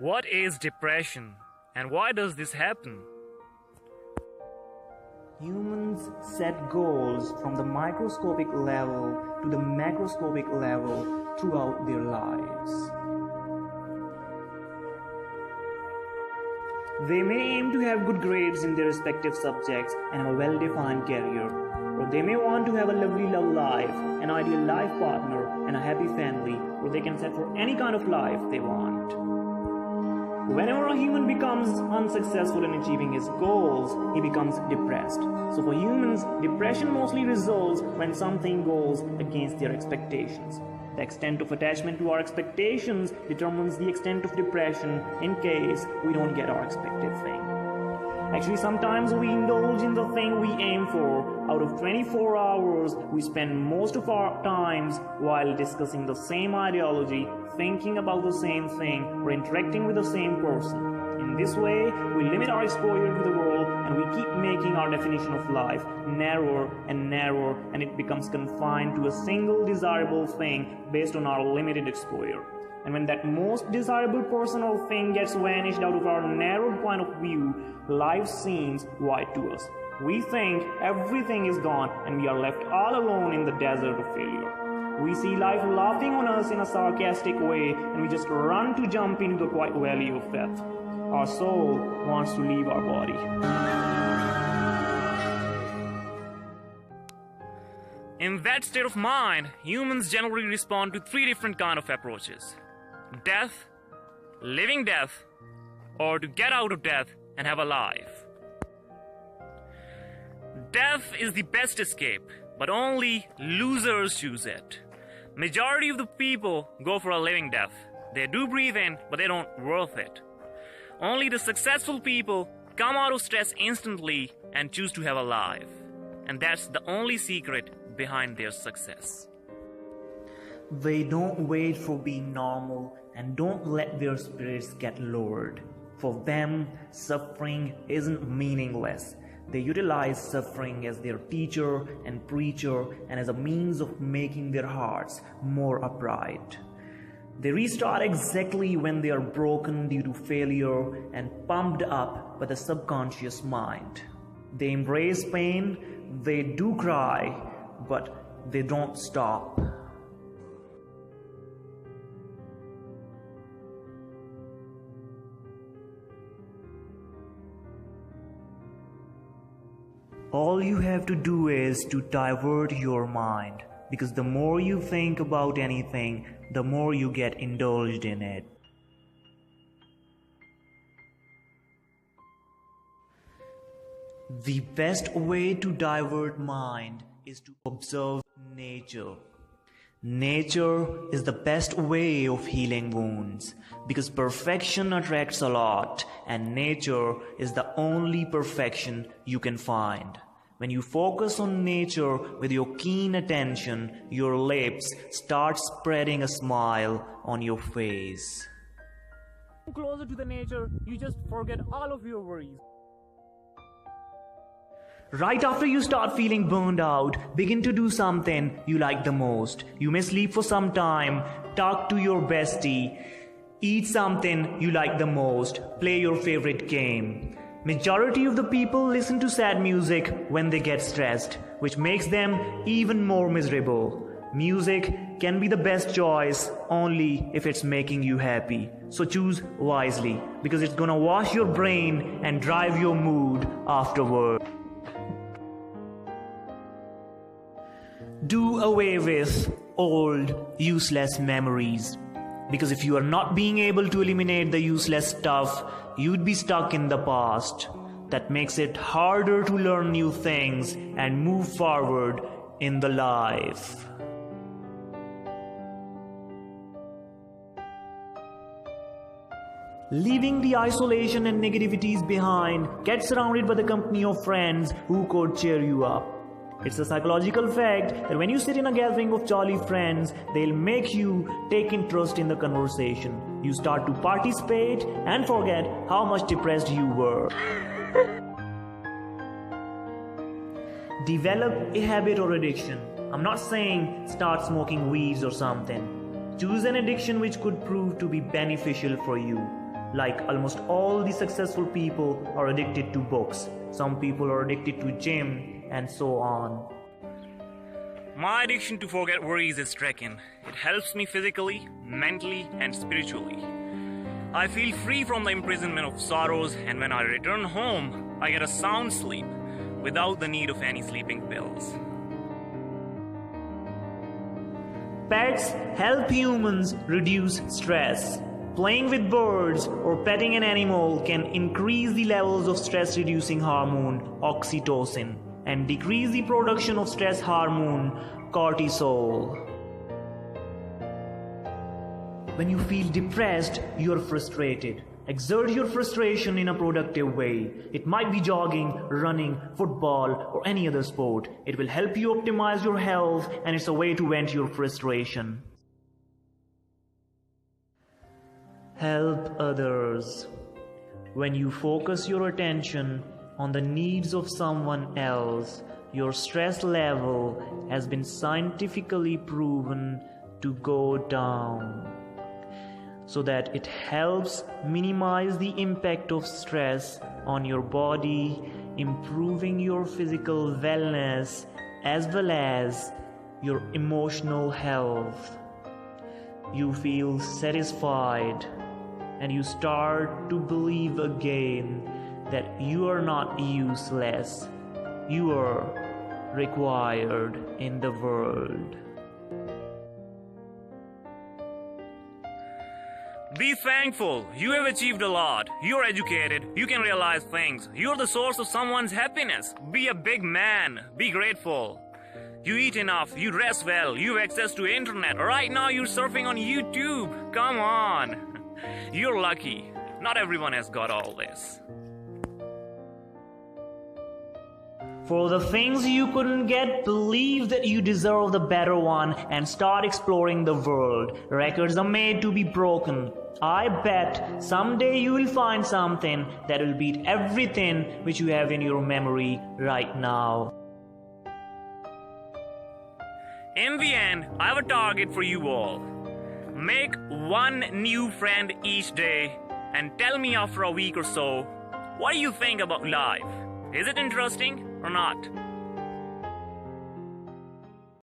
What is depression and why does this happen? Humans set goals from the microscopic level to the macroscopic level throughout their lives. They may aim to have good grades in their respective subjects and have a well-defined career, or they may want to have a lovely love life, an ideal life partner, and a happy family, or they can set for any kind of life they want. Whenever a human becomes unsuccessful in achieving his goals, he becomes depressed. So for humans, depression mostly results when something goes against their expectations. The extent of attachment to our expectations determines the extent of depression in case we don't get our expected thing. Actually, sometimes we indulge in the thing we aim for. Out of 24 hours, we spend most of our times while discussing the same ideology, thinking about the same thing, or interacting with the same person. In this way, we limit our exposure to the world and we keep making our definition of life narrower and narrower, and it becomes confined to a single desirable thing based on our limited exposure. And when that most desirable person or thing gets vanished out of our narrowed point of view, life seems wide to us. We think everything is gone and we are left all alone in the desert of failure. We see life laughing on us in a sarcastic way and we just run to jump into the quiet valley of death. Our soul wants to leave our body. In that state of mind, humans generally respond to three different kinds of approaches: death, living death, or to get out of death and have a life. Death is the best escape, but only losers choose it. Majority of the people go for a living death. They do breathe in, but they don't worth it. Only the successful people come out of stress instantly and choose to have a life. And that's the only secret behind their success. They don't wait for being normal and don't let their spirits get lowered. For them, suffering isn't meaningless. They utilize suffering as their teacher and preacher and as a means of making their hearts more upright. They restart exactly when they are broken due to failure and pumped up by the subconscious mind. They embrace pain, they do cry, but they don't stop. All you have to do is to divert your mind, because the more you think about anything, the more you get indulged in it. The best way to divert mind is to observe nature. Nature is the best way of healing wounds, because perfection attracts a lot, and nature is the only perfection you can find. When you focus on nature with your keen attention, your lips start spreading a smile on your face. Closer to the nature, you just forget all of your worries. Right after you start feeling burned out, begin to do something you like the most. You may sleep for some time, talk to your bestie, eat something you like the most, play your favorite game. Majority of the people listen to sad music when they get stressed, which makes them even more miserable. Music can be the best choice only if it's making you happy. So choose wisely, because it's gonna wash your brain and drive your mood afterward. Do away with old, useless memories. Because if you are not being able to eliminate the useless stuff, you'd be stuck in the past. That makes it harder to learn new things and move forward in the life. Leaving the isolation and negativities behind, get surrounded by the company of friends who could cheer you up. It's a psychological fact that when you sit in a gathering of jolly friends, they'll make you take interest in the conversation. You start to participate and forget how much depressed you were. Develop a habit or addiction. I'm not saying start smoking weeds or something. Choose an addiction which could prove to be beneficial for you. Like almost all the successful people are addicted to books. Some people are addicted to gym and so on. My addiction to forget worries is stricken. It helps me physically, mentally, and spiritually. I feel free from the imprisonment of sorrows, and when I return home, I get a sound sleep without the need of any sleeping pills. Pets help humans reduce stress. Playing with birds or petting an animal can increase the levels of stress-reducing hormone oxytocin and decrease the production of stress hormone cortisol. When you feel depressed, you are frustrated. Exert your frustration in a productive way. It might be jogging, running, football, or any other sport. It will help you optimize your health, and it's a way to vent your frustration. Help others. When you focus your attention on the needs of someone else, your stress level has been scientifically proven to go down, so that it helps minimize the impact of stress on your body, improving your physical wellness as well as your emotional health. You feel satisfied and you start to believe again that you are not useless. You are required in the world. Be thankful. You have achieved a lot. You're educated. You can realize things. You're the source of someone's happiness. Be a big man. Be grateful. You eat enough. You dress well. You have access to internet. Right now you're surfing on YouTube. Come on. You're lucky. Not everyone has got all this. For the things you couldn't get, believe that you deserve the better one and start exploring the world. Records are made to be broken. I bet someday you will find something that will beat everything which you have in your memory right now. In the end, I have a target for you all. Make one new friend each day and tell me after a week or so, what do you think about life? Is it interesting or not?